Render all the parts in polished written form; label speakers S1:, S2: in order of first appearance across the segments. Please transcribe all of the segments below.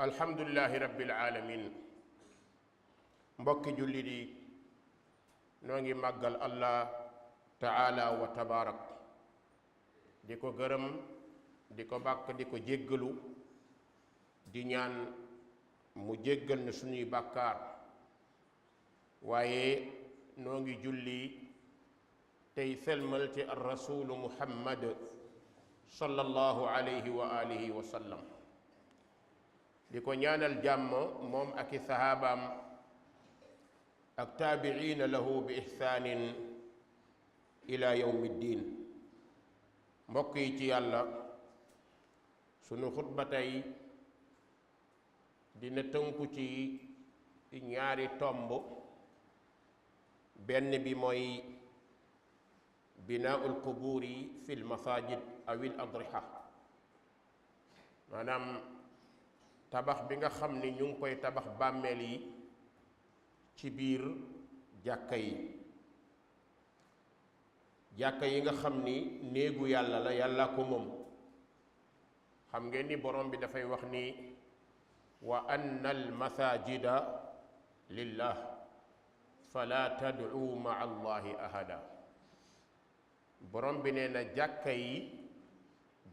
S1: alhamdulillahi rabbil alamin mbokki jullit yi noo ngi màggal allah taala wa tabaarak di ko gërëm di ko bàkk di ko jéggalu di ñaan mu jéggal ñu suñuy bàkkaar waaye noo ngi julli tey selmal ci ar rasulu muhammad sallallahu alayhi wa alihi wa sallam di ko ñaanal jàmm moom ak i sahabaam ak taabiina lahu bi ihsaanin ila yawmi ddin mbokk yi ci yàlla sunu xutba tey dina tënku ci ñaari tomb benn bi mooy binaaul qubuuri fi l masajid awil adriha maanaam tabax bi nga xam ni ñu ngi koy tabax bàmmeel yi ci biir jàkka yi nga xam ni néegu yàlla la yàlla ko moom xam ngeen ni borom bi dafay wax ni wa anna al masajida lillah fala tad'u ma'a allahi ahada borom bi nee na jàkka yi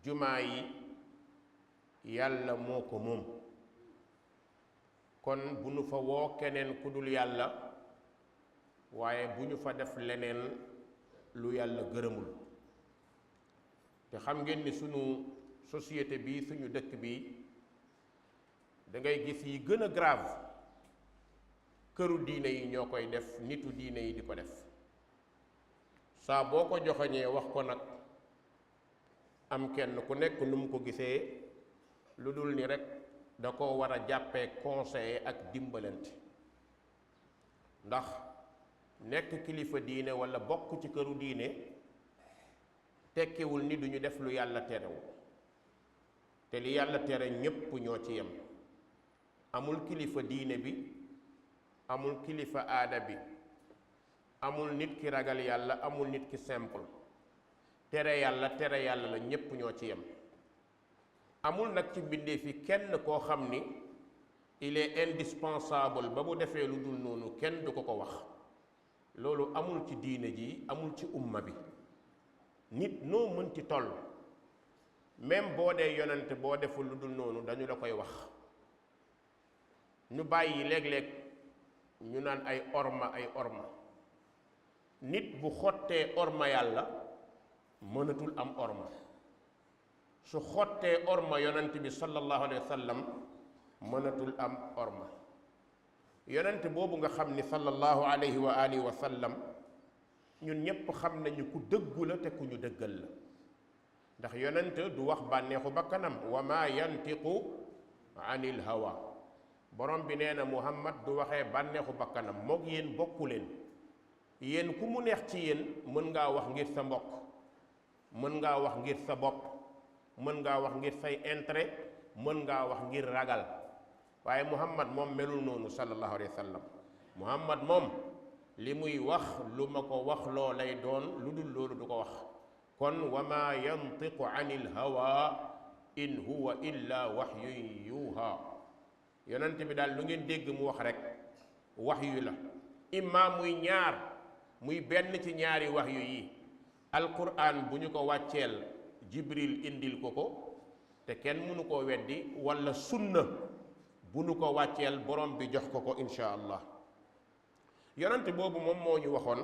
S1: jumaa yi yàlla moo ko moom kon bu ñu fa woo keneen ku dul yàlla waaye bu ñu fa def leneen lu yàlla gërëmul te xam ngeen ni sunu société bi suñu dëkk bi da ngay gis yi gën a grave këru diine yi ñoo koy def nitu diine yi di ko def saa boo ko joxoñee wax ko nag am kenn ku nekk nu mu ko gisee lu dul ni rek da ko war a jàppee conseiller ak dimbalante ndax nekk kilifa diine walla bokk ci këru diine tekkiwul ni duñu def lu yàlla terewu te li yàlla tere ñépp ñoo ci yem amul kilifa diine bi amul kilifa aada bi amul nit ki ragal yàlla amul nit ki simple tere yàlla la ñépp ñoo ci yem amul nag ci mbindeef fi kenn koo xam ni il est indispensable ba bu defee lu dul noonu kenn du ko ko wax loolu amul ci diine ji amul ci umma bi nit noo mënti toll même boo dee yonent boo deful lu dul noonu dañu la koy wax ñu bàyyi léeg-léeg ñu naan ay orma nit bu xottee orma yàlla mënatul am orma su xottee orma yonent bi sallallahu alayhi wa sallam mënatul am orma yonent boobu nga xam ni sallallahu alayhi wa alihi wa sallam ñun ñépp xam nañu ku dëggu la te ku ñu dëggal la ndax yonent du wax bànneexu bakkanam wa ma yantiqu anil hawa borom bi nee na muhammad du waxee bànneexu bakkanam moog yéen bokku leen yéen ku mu neex ci yéen mën ngaa wax ngir sa mbokk mën ngaa wax ngir sa bopp mën ngaa wax ngir say intérêt mën ngaa wax ngir ragal waaye muhammad moom melul noonu sallallahu alayhi wa sallam muhammad moom li muy wax lu ma ko wax loo lay doon lu dul loolu du ko wax kon wa ma yantiqu anil hawa in huwa illa wahyun yuha yonent bi daal lu ngeen dégg mu wax rek wax yu la imma muy ñaar muy benn ci ñaari wax yu yi alquran bu ñu ko wàcceel jibril indil ko te kenn mënu koo weddi walla sunna bu ñu ko wàcceel borom bi jox ko insha allah yonent boobu moom moo ñu waxoon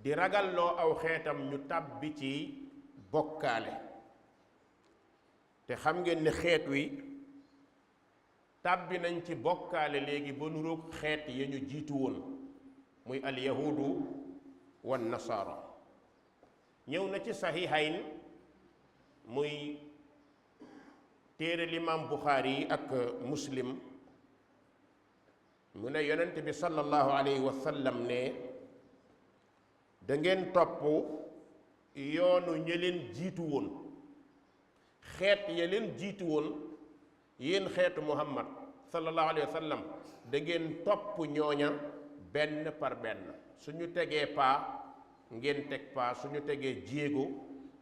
S1: di ragalloo aw xeetam ñu tàbbi ci bokkaale te xam ngeen ne xeet wi tàbbi nañ ci bokkaale léegi ba nuroog xeet ya ñu jiitu woon muy alyahudu wan nasaara ñëw na ci saxiixayn muy téere limaam buxaari yi ak muslim mu ne yonent bi sallallahu alayhi wa sallam ne da ngeen topp yoonu ña leen jiitu woon xeet ya leen jiitu woon yéen xeetu muhammad sallallahu alayhi wa sallam da ngeen topp ñooña benn par benn suñu tegee paa ngeen teg paa suñu tegee jéego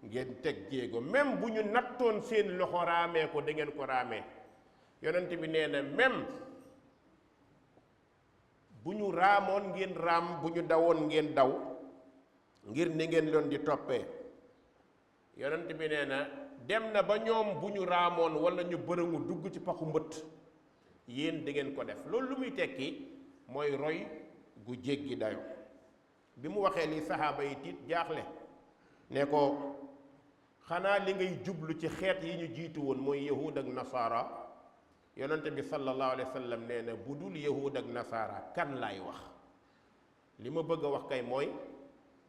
S1: ngeen teg jéego même bu ñu nattoon seen loxo raamee ko da ngeen ko raamee yonent bi nee na même bu ñu raamoon ngeen raam bu ñu dawoon ngeen daw ngir ni ngeen doon di toppee yonent bi nee na dem na ba ñoom bu ñu raamoon wala ñu bërëngu dugg ci paxu mbëtt yéen da ngeen ko def loolu lu muy tekki mooy roy gu jéggi dayo bi mu waxee li saxaaba yi tiit jaaxle ne ko xanaa li ngay jublu ci xeet yi ñu jiitu woon mooy yahud ak nasaara yonente bi sallallahu alayhi wa sallam nee na bu dul yahud ak nasaara kan laay wax li ma bëgg a wax kay mooy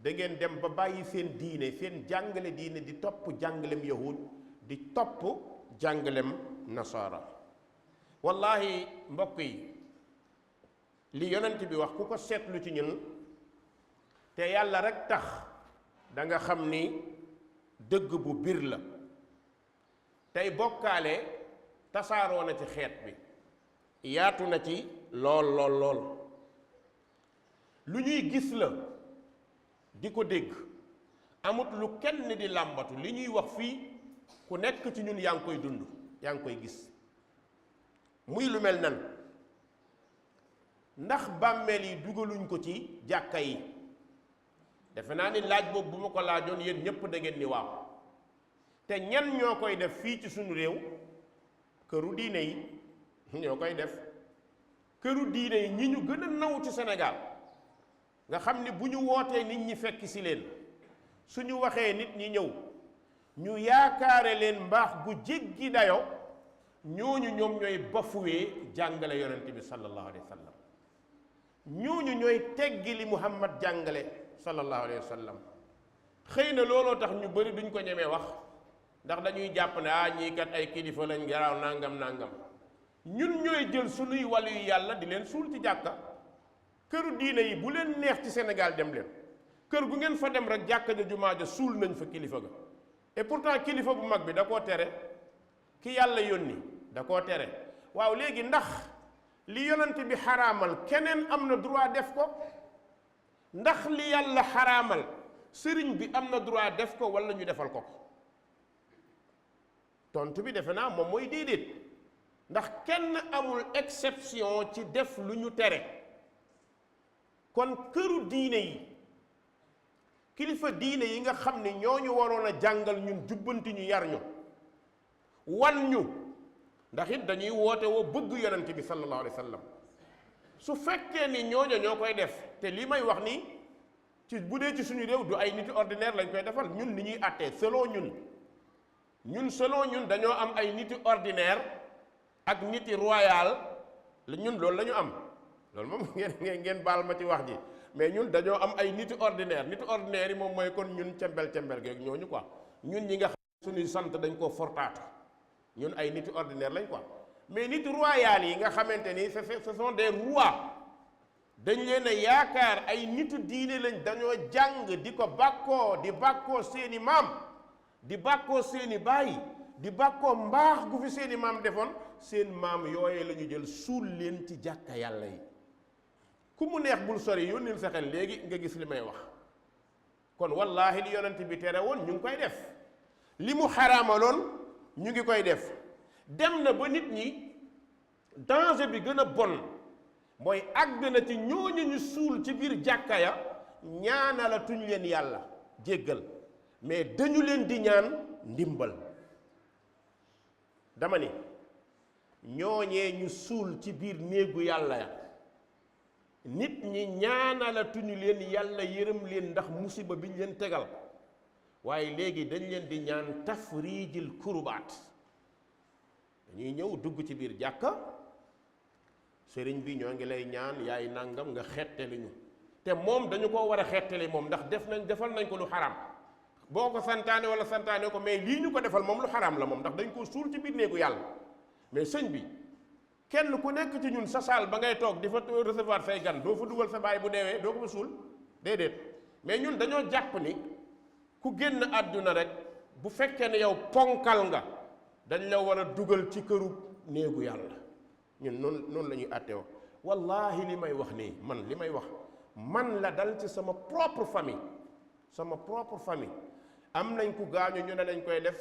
S1: da ngeen dem ba bàyyi seen diine seen jàngale diine di topp jàngalem yahud di topp jàngalem nasaara wallahi mbokk yi li yonent bi wax ku ko seetlu ci ñun te yàlla rek tax da nga xam ni dëgg bu bir la tey bokkaale tasaaroo na ci xeet bi yaatu na ci lool lool lool lu ñuy gis la di ko dégg amut lu kenn di làmbatu li ñuy wax fii ku nekk ci ñun yaa ngi koy dund yaa ngi koy gis muy lu mel nan ndax bàmmeel yi dugaluñ ko ci jàkka yi defe naa ni laaj boobu bu ma ko laajoon yéen ñépp da ngeen ni waaw te ñan ñoo koy def fii ci suñu réew këru diine yi ñoo koy def këru diine yi ñi ñu gën a naw ci Sénégal nga xam ni bu ñu wootee nit ñi fekk si leen suñu waxee nit ñi ñëw ñu yaakaare leen mbaax gu jéggi dayo ñooñu ñoom ñooy bafuwee jàngale yonent bi sallallahu alayhi wa sallam ñooñu ñooy teggi li Muhammad jàngale sallallahu alayhi wa sallam xëy na looloo tax ñu bari duñ ko ñemee wax ndax dañuy jàpp ne ñii kat ay kilifa lañ garaaw nangam nangam ñun ñooy jël sunuy wàllu yu yàlla di leen suul ci jàkka këru diine yi bu leen neex ci Sénégal dem leen kër gu ngeen fa dem rek jàkka ja jumaa ja suul nañ fa kilifa ga et pourtant kilifa bu mag bi da koo tere ki yàlla yónni da koo tere waaw léegi ndax li yonent bi xaraamal keneen am na droit def ko ndax li yàlla xaraamal sëriñ bi am na droit def ko wala ñu defal ko ko tontu bi defe naa moom mooy déedéet ndax kenn amul exception ci def lu ñu tere kon këru diine yi kilifa diine yi nga xam ne ñoo ñu waroon a jàngal ñun jubbanti ñu yar ñu wan ñu ndax it dañuy woote woo bëgg yonent bi sallallahu alayhi wa sallam su fekkee ni ñooñu ñoo koy def te lii may wax nii ci bu dee ci suñu réew du ay niti ordinaire lañ koy defal ñun ni ñuy àttee selon ñun dañoo am ay niti ordinaire ak niti royal ñun loolu la ñu am loolu moom ngeen baal ma ci wax ji mais ñun dañoo am ay niti ordinaire yi moom mooy kon ñun cembel geeg ñooñu quoi ñun ñi nga xam suñuy sant dañ koo fortaatu ñun ay niti ordinaire lañ quoi mais niti royal yi nga xamante ni ce sont des rois dañ leen a yaakaar ay nitu diine lañ dañoo jàng di ko bàkkoo di bàkkoo seeni maam di bàkkoo seeni baay di bàkkoo mbaax gu fi seeni maam defoon seen maam yooye la ñu jël suul leen ci jàkka yàlla yi ku mu neex bul sori yónnil sa xel léegi nga gis li may wax kon wallaahi li yonent bi tere woon ñu ngi koy def li mu xaraamaloon ñu ngi koy def dem na ba nit ñi danger bi gën a bon mooy àgg na ci ñooñu ñu suul ci biir jàkka ya ñaanalatuñ leen yàlla jéggal mais dañu leen di ñaan ndimbal dama ni ñooñee ñu suul ci biir néegu yàlla ya nit ñi ñaanalatuñu leen yàlla yërëm leen ndax musiba biñ leen tegal waaye léegi dañ leen di ñaan tafrijil kurubaat dañuy ñëw dugg ci biir jàkka sëriñ bi ñoo ngi lay ñaan yaay nangam nga xettali ñu te moom dañu ko war a xettali moom ndax defal nañ ko lu xaram boo ko santaane wala santaane ko mais lii ñu ko defal moom lu xaram la moom ndax dañ ko suul ci biir néegu yàlla mais sëñ bi kenn ku nekk ci ñun sa saal ba ngay toog di fa recevoir say gan doo fa dugal sa baay bu deewee doo ko fa suul déedéet mais ñun dañoo jàpp ni ku génn àdduna rek bu fekkee ne yow ponkal nga dañ la war a dugal ci këru néegu yàlla ñun noonu la ñuy àtteewoo wallahi li may wax nii li may wax man la dal ci sama propre famille am nañ ku gaañu ñu ne dañ koy def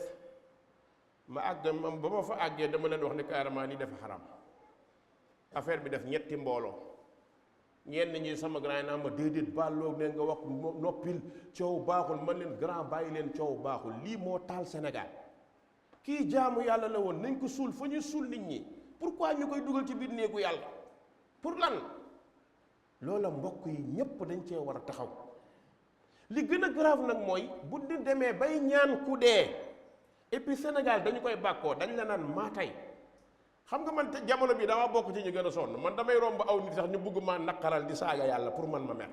S1: ma àgg ba ma fa àggee dama leen wax ne carrément ni dafa xaram affaire bi def ñetti mbooloo ñenn ñi sama grand yi naa ma déedéet bàlloo ne nga wax noppil coow baaxul man leen grand bàyyi leen coow baaxul lii moo taal Sénégal kii jaamu yàlla la woon nañ ko suul fa ñu suul nit ñi pourquoi ñu koy dugal ci biir néegu yàlla pour lan loola mbokk yi ñépp dañ cee war a taxaw li gën a grave nag mooy bu di demee bay ñaan ku dee et puis Sénégal dañu koy bàkkoo dañ la naan maa tey xam nga man te jamono bi dama bokk ci ñu gën a sonn man damay romb aw nit sax ñu bëgg maa naqaral di saaga yàlla pour man ma mer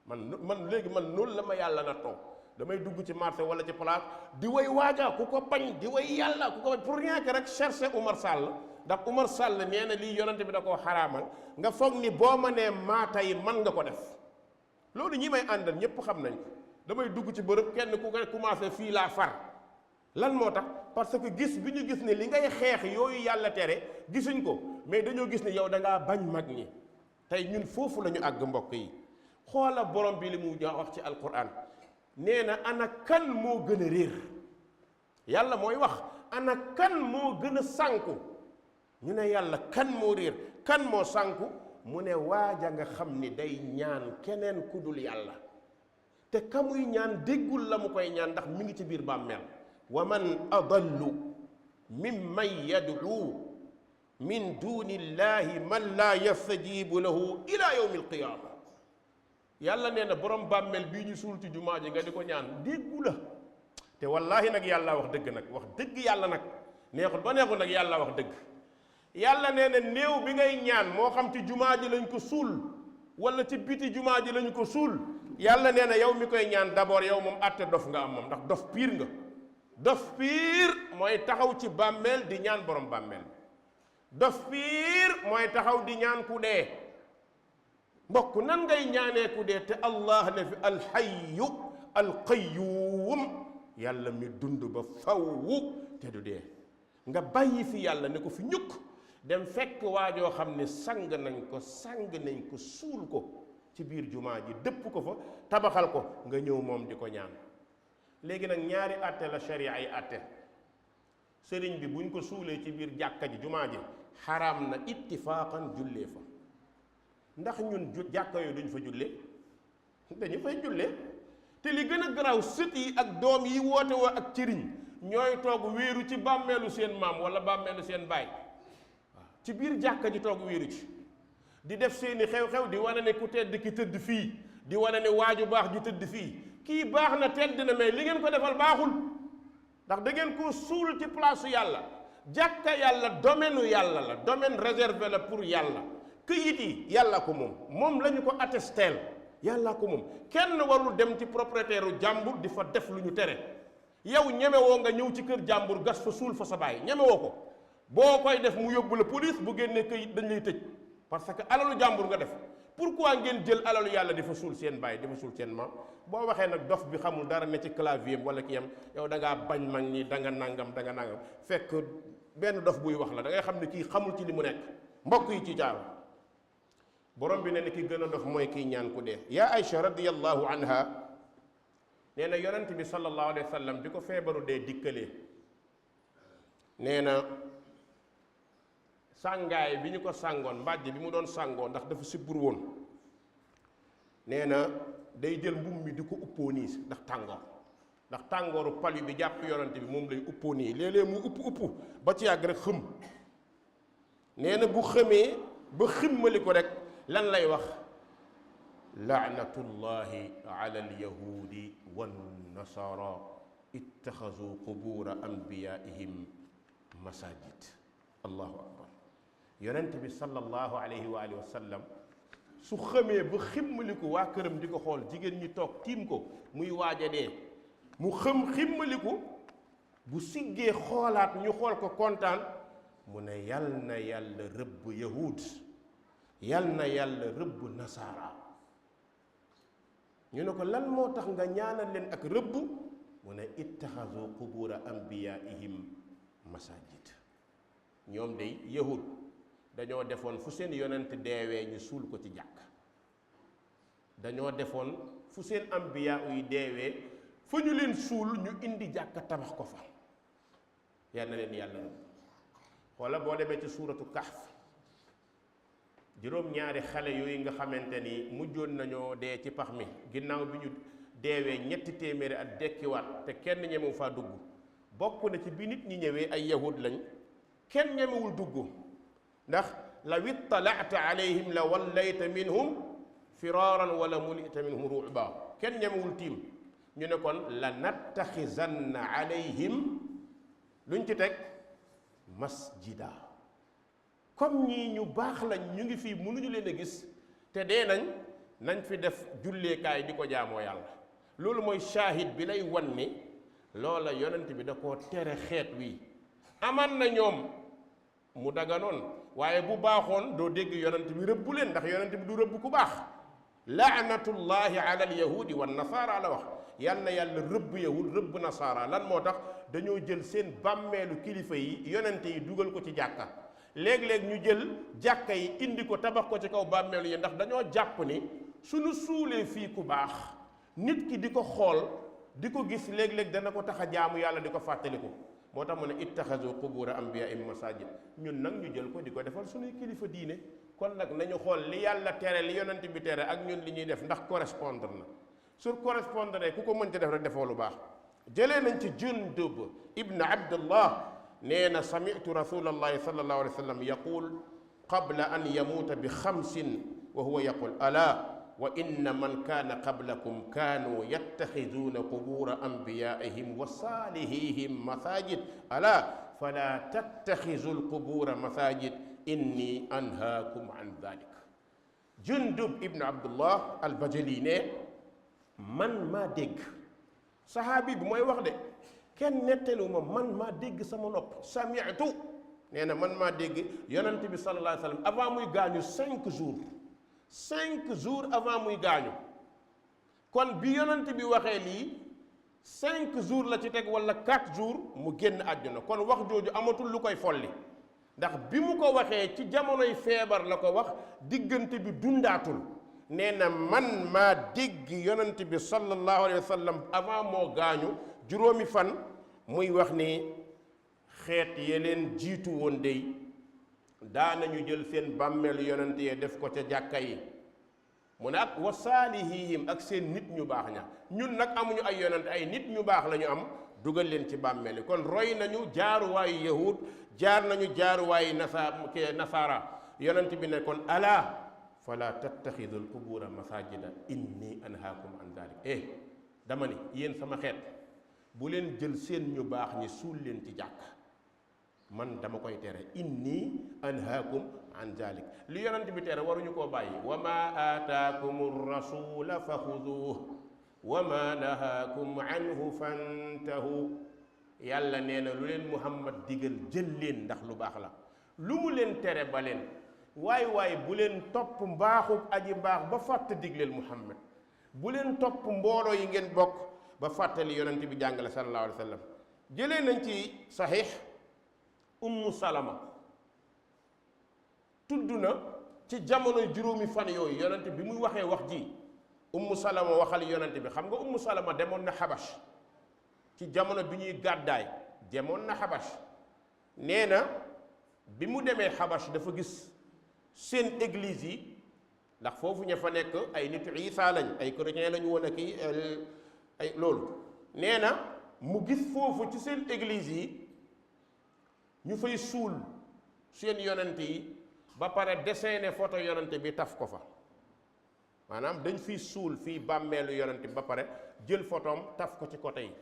S1: man léegi man noonu la ma yàlla na toog damay dugg ci marché wala ci place di way waaja ku ko bañ di way yàlla ku ko bañ pour rien que rek chercher Oumar Sall ndax Oumar Sall nee na lii yonante bi da koo xaraamal nga foog ni boo ma nee maa tey man nga ko def loolu ñi may àndal ñëpp xam nañ ko damay dugg ci bërëb kenn ku ko commencé fii laa far lan moo tax parce que gis bi ñu gis ne li ngay xeex yooyu yàlla tere gisuñ ko mais dañoo gis ne yow da ngaa bañ mag ñi tey ñun foofu la ñu àgg mbokk yi xoola borom bi li mu wax ci alquran nee na ana kan moo gën a réer yàlla mooy wax ana kan moo gën a sànku ñu ne yàlla kan moo réer kan moo sànku mu ne waaja nga xam ni day ñaan keneen ku dul yàlla te kamuy ñaan déggul la mu koy ñaan ndax mi ngi ci biir bàmmeel wa man adallu mimman yad'u min duni llahi man laa yastajibu lahu ila yawmi alqiyama yàlla nee na borom bàmmeel bii ñu suul ci jumaa ji nga di ko ñaan déggu la te wallahi nag yàlla wax dëgg nag wax dëgg yàlla nag neexul ba neexul nag yàlla wax dëgg yàlla nee na néew bi ngay ñaan moo xam ci jumaa ji lañ ko suul wala ci biti jumaa ji lañ ko suul yàlla nee na yow mi koy ñaan d'abord yow moom àtte dof nga am moom ndax dof piir nga dof piir mooy taxaw ci bàmmeel di ñaan borom bàmmeel dof piir mooy taxaw di ñaan ku dee mbokk nan ngay ñaanee ku dee te allah ne fi alxayyu alqayyuum yàlla mi dund ba fawwu te du dee nga bàyyi fi yàlla ne ko fi ñukk dem fekk waajoo xam ne sang nañ ko suul ko ci biir jumaa ji dëpp ko fa tabaxal ko nga ñëw moom di ko ñaan léegi nag ñaari àtte la sharia ay àtte sëriñ bi buñ ko suulee ci biir jàkka ji jumaa ji xaraam na ittifaaqan jullee fa ndax ñun jàkka yooyu duñ fa jullee dañu fay jullee te li gën a garaaw sët yi ak doom yi woote woo ak cëriñ ñooy toog wéeru ci bàmmeelu seen maam wala bàmmeelu seen baay waaw ci biir jàkka ji toog wéeru ci di def seeni xew-xew di wane ne ku tedd ki tëdd fii di wane ne waaju baax ji tëdd fii kii baax na tedd na mais li ngeen ko defal baaxul ndax da ngeen ko suul ci place yàlla jàkka yàlla domaine yàlla la domaine réservé la pour yàlla këyit yi yàlla ko moom la ñu ko attesteel yàlla ko moom kenn warul dem ci propriétaire u jàmbur di fa def lu ñu tere yow ñemewoo nga ñëw ci kër jàmbur gas fa suul fa sa baay ñemewoo ko boo koy def mu yóbbu la police bu génnee këyit dañ lay tëj parce que alalu jàmbur nga def pourquoi ngeen jël alalu yàlla di fa suul seen baay di fa suul seen maam boo waxee nag dof bi xamul dara ne ci clavier wala ki yam yow da ngaa bañ mag ñi da nga nangam fekk benn dof buy wax la da ngay xam ne kii xamul ci li mu nekk mbokk yi ci jaaru borom bi ne ne ki gën a dof mooy kiy ñaan ku dee yaa Aïcha radiyallahu anha nee na yonent bi sallallahu alayhi wa sallam bi ko feebaru dee dikkalee nee na sàngaay bi ñu ko sàngoon mbàjj bi mu doon sàngoo ndax dafa sibbur woon nee na day jël mbubb mi di ko uppoo nii ndax tàngooru palu bi jàpp yonent bi moom lay uppoo nii léeg-léeg mu upp ba ci yàgg rek xëm nee na bu xëmee ba ximmali ko rek lan lay wax laanatullahi ala alyahudi wannasara ittaxazu qubura anbiyaihim masajid allahu akbar yonent bi sallallahu alayhi wa alihi wa sallam su xamee ba ximmaliku waa këram di ko xool jigéen ñi toog tiim ko muy waaja dee mu ximmaliku bu siggee xoolaat ñu xool ko kontaan mu ne yal na yàlla rëbb yahud yal na yàlla rëbb nasaara ñu ne ko lan moo tax nga ñaanal leen ak rëbb mu ne ittaxazu qubura anbiyaihim masajid ñoom day yahud dañoo defoon fu seen yonent deewee ñu suul ko ci jàkk dañoo defoon fu seen ambiya yi deewee fa ñu leen suul ñu indi jàkk tabax ko fa yal na leen yàlla rëbb wala boo demee ci suuratu kahf juróom-ñaari xale yooyu nga xamante ni mujjoon nañoo dee ci pax mi ginnaaw bi ñu deewee 300 at dekkiwaat te kenn ñemewu faa dugg bokk na ci bi nit ñi ñëwee ay yahud lañ kenn ñemewul dugg ndax law ittalaata alayhim la wallayta minhum firaaran wala mulita minhum ruuba kenn ñemewul tiim ñu ne kon la nattaxizanna alayhim luñ ci teg masjida comme ñii ñu baax lañ ñu ngi fii mënuñu leen a gis te dee nañ fi def julleekaay di ko jaamoo yàlla loolu mooy shahid bi lay wan ni loola yonent bi da koo tere xeet wi aman na ñoom mu daganoon waaye bu baaxoon doo dégg yonent bi rëbbu leen ndax yonent bi du rëbb ku baax laanatullahi ala alyahudi wa nasaara la wax yal na yàlla rëbb yahud rëbb nasaara lan moo tax dañoo jël seen bàmmeelu kilifa yi yonent yi dugal ko ci jàkka léeg-léeg ñu jël jàkka yi indi ko tabax ko ci kaw bàmmeelu yi ndax dañoo jàpp ni suñu suulee fii ku baax nit ki di ko xool di ko gis léeg-léeg dana ko tax a jaamu yàlla di ko fàttaliku moo tax mu ne ittaxazu qubura anbiyaa'ihim masajid ñun nag ñu jël ko di ko defal suñuy kilifa diine kon nag nañu xool li yàlla tere li yonent bi tere ak ñun li ñuy def ndax correspondre na sur correspondre ku ko mënti def rek defoo lu baax jëlee nañ ci Jundub ibn Abdullah nee na sami'tu rasulallahi sallallahu alayhi wa sallam yaqul qabla an yamuuta bi xamsin wa huwa yaqul ala wa inna man kaana qablakum kaanu yattaxiduuna qubura anbiyaa'ihim wa saalihihim masajid ala fala tattaxizu alqubura masajid inni anhaakum an dalik Jundub ibn Abdullah al-Bajali ne man maa dégg sahaabi bi mooy wax de kenn nettelu ma man maa dégg sama nopp sami'tu nee na man maa dégg yonent bi sallallahu alayhi wa sallam avant muy gaañu 5 jours avant muy gaañu kon bi yonent bi waxee lii 5 jours la ci teg wala 4 jours mu génn àdduna kon wax jooju amatul lu koy folli ndax bi mu ko waxee ci jamonoy feebar la ko wax diggante bi dundaatul nee na man maa dégg yonent bi sallallahu alayhi wa sallam avant moo gaañu juróomi fan muy wax ni xeet ye leen jiitu woon dey daanañu jël seen bàmmeelu yonent yee def ko ca jàkka yi mu ne ak wa saalihihim ak seen nit ñu baax ña ñun nag amuñu ay yonent ay nit ñu baax la ñu am dugal leen ci bàmmeeli kon roy nañu jaaruwaayu yahud jaar nañu jaaruwaayu nasaara yonent bi ne kon ala fala tattaxidul qubura masajida inni anhaakum an dalik dama ni yéen sama xeet bu leen jël seen ñu baax ñi suul leen ci jàkk man dama koy tere inni anhaakum an dalik li yonent bi tere waruñu koo bàyyi wa ma aataakum rasula fa xuduuh wa ma nahaakum anhu fantahu yàlla nee na lu leen muhammad digal jël leen ndax lu baax la lu mu leen tere ba leen waay bu leen topp mbaaxu aji mbaax ba fàtte digleel muhammad bu leen topp mbooloo yi ngeen bokk ba fàttali yonent bi jàngale sallallahu alayhi wa sallam jëlee nañ ci saxiix ummu salama tudd na ci jamono juróomi fan yooyu yonent bi muy waxee wax ji ummu salama waxal yonent bi xam nga ummu salama demoon na xabash ci jamono bi ñuy gàddaay demoon na xabash nee na bi mu demee xabash dafa gis seen église yi ndax foofu ña fa nekk ay nitu Isa lañ ay chrétien lañu woon ak ay loolu nee na mu gis foofu ci seen église yi ñu fay suul seen yonent yi ba pare dessiné photo yonent bi taf ko fa maanaam dañ fiy suul fii bàmmeelu yonent bi ba pare jël photoom taf ko ci côté yi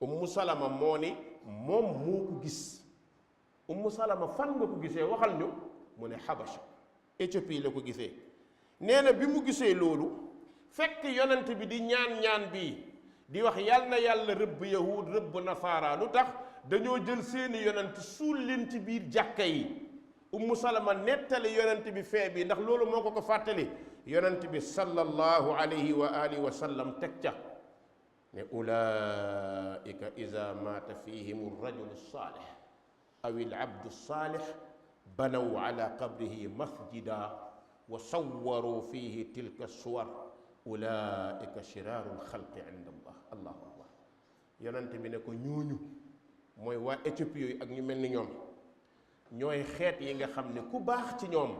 S1: ummu salama moo ni moom moo ko gis ummu salama fan nga ko gisee waxal ñu mu ne Habasha Éthiopie la ko gisee nee na bi mu gisee loolu fekk yonent bi di ñaan bii di wax yal na yàlla rëbb yahud rëbb nasaara lu tax dañoo jël seeni yonent suul leen ci biir jàkka yi ummu salama nettali yonent bi fee bi ndax loolu moo ko fàttali yonent bi sallallahu alayhi wa alihi wa sallam teg ca ne ulaika ida maata fihim rajulu saalih aw il abdu saalih banaw ala qabrihi masjida wa sawwaru fihi tilka suwar ulaika shiraaru lxalqi inda allah allahu akbar yonent bi ne ko ñooñu mooy waa Éthiopie yooyu ak ñu mel ni ñoom ñooy xeet yi nga xam ne ku baax ci ñoom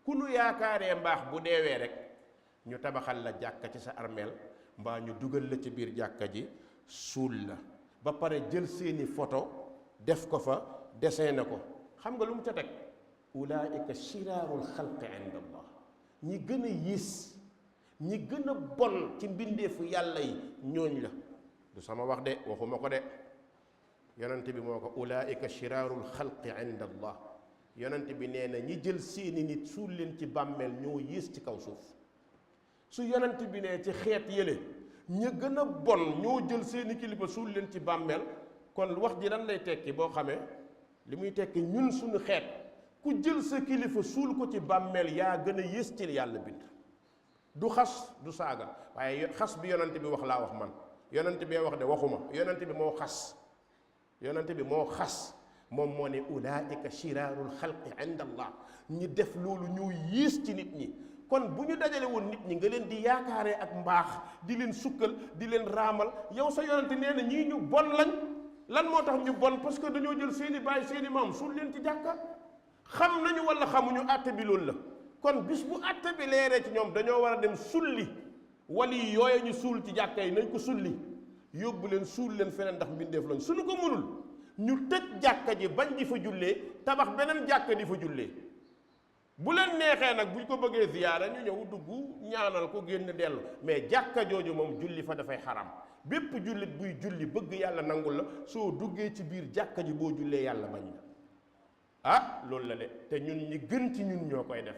S1: ku nu yaakaaree mbaax bu deewee rek ñu tabaxal la jàkka ci sa armeel mbaa ñu dugal la ci biir jàkka ji suul la ba pare jël seeni photo def ko fa dessiné ko xam nga lu mu ca teg ulaika shiraarul xalqi inda allah ñi gën a yiis ñi gën a bon ci mbindeefu yàlla yi ñooñ la du sama wax de waxuma ko de yonent bi moo ko ulaika shiraarul xalqi inda allah yonent bi nee na ñi jël seeni nit suul leen ci bàmmeel ñoo yiis ci kaw suuf su yonent bi ne ci xeet yële ña gën a bon ñoo jël seeni kilifa suul leen ci bàmmeel kon wax ji lan lay tekki boo xamee li muy tekki ñun suñu xeet ku jël sa kilifa suul ko ci bàmmeel yaa gën a yées ci yàlla bind du xas du saaga waaye xas bi yonent bi wax laa wax man yonent bee wax de waxuma yonent bi moo xas yonent bi moo xas moom moo ne ulaika shiraarul xalqi inda allah ñi def loolu ñoo yiis ci nit ñi kon bu ñu dajale woon nit ñi nga leen di yaakaaree ak mbaax di leen sukkal di leen raamal yow sa yonent nee na ñii ñu bon lañ lan moo tax ñu bon parce que dañoo jël seeni baay seeni maam suul leen ci jàkka xam nañu wala xamuñu àtte bi loolu la kon bis bu àtte bi leeree ci ñoom dañoo war a dem sulli wali yooye ñu suul ci jàkka yi nañ ko sulli yóbbu leen suul leen feneen ndax mbindeef lañ suñu ko mënul ñu tëj jàkka ji bañ di fa jullee tabax beneen jàkka di fa jullee bu leen neexee nag buñ ko bëggee ziyaara ñu ñëw dugg ñaanal ko génn dellu mais jàkka jooju moom julli fa dafay xaram bépp jullit buy julli bëgg yàlla nangul la soo duggee ci biir jàkka ji boo jullee yàlla bañ la ah loolu la de te ñun ñi gën ci ñun ñoo koy def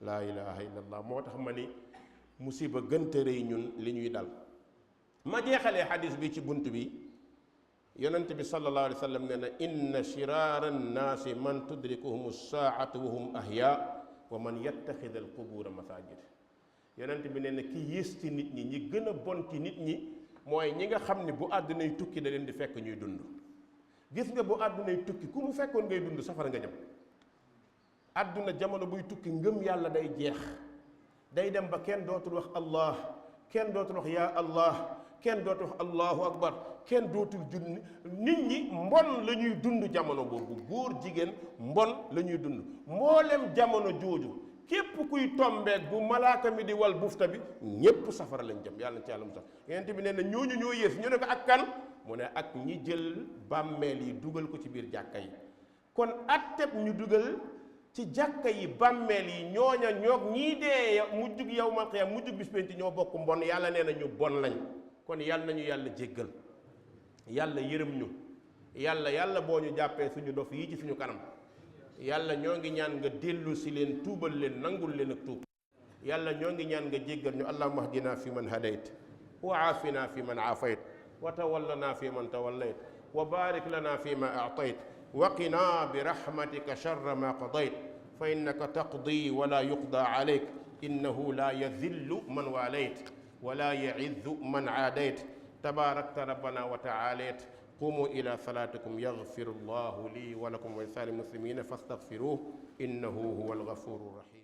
S1: laa ilaha illallah moo tax ma ni musiba gënte rëy ñun li ñuy dal ma jeexalee xadis bi ci bunt bi yonent bi sallallahu alayhi wa sallam nee na inna shiraara annaasi man tudrikuhum saatu wa hum ahya wa man yattaxida alqubuura masajid yonent bi nee na ki yées ci nit ñi ñi gën a bon ci nit ñi mooy ñi nga xam ne bu àddunay tukki da leen di fekk ñuy dund gis nga bu àddunay tukki ku mu fekkoon ngay dund safara nga jëm àdduna jamono buy tukki ngëm yàlla day jeex day dem ba kenn dootul wax allah kenn dootul wax yaa allah kenn dootul wax allahu akbar kenn dootul junni nit ñi mbon la ñuy dund jamono boobu góor jigéen mbon la ñuy dund mboolem jamono jooju képp kuy tombeeg bu malaaka mi di wal bufta bi ñépp safara lañ jëm yàlla na ci yàlla mu sax yonent bi nee na ñooñu ñoo yées ñu ne ko ak kan mu ne ak ñi jël bàmmeel yi dugal ko ci biir jàkka yi kon atteb ñu dugal ci jàkka yi bàmmeel yi ñooña ñoog ñii dee mujjug yawmal qiyaama mujjug bis penc ñoo bokk mbon yàlla nee na ñu bon lañ kon yàlla nañu yàlla jéggal yàlla yërëm ñu yàlla boo ñu jàppee suñu dof yi ci suñu kanam yàlla ñoo ngi ñaan nga dellu si leen tuubal leen nangul leen ak tuub yàlla ñoo ngi ñaan nga jéggal ñu allahumma ahdina fi man hadayt wa aafina fi man aafayt wa tawallana fi man tawallayt wa barik lana fi ma aatayt wa qina bi rahmatika sharra ma qadayt fa innaka taqdi wa la yuqda alayk innahu la yadillu man walayt wa la yaizzu man aadayt tabarakta rabbana wa taalayt qumu ila salatikum yaghfiru llahu li wa lakum wa lisa'iril muslimina fastaghfiruhu innahu huwal ghafurur rahim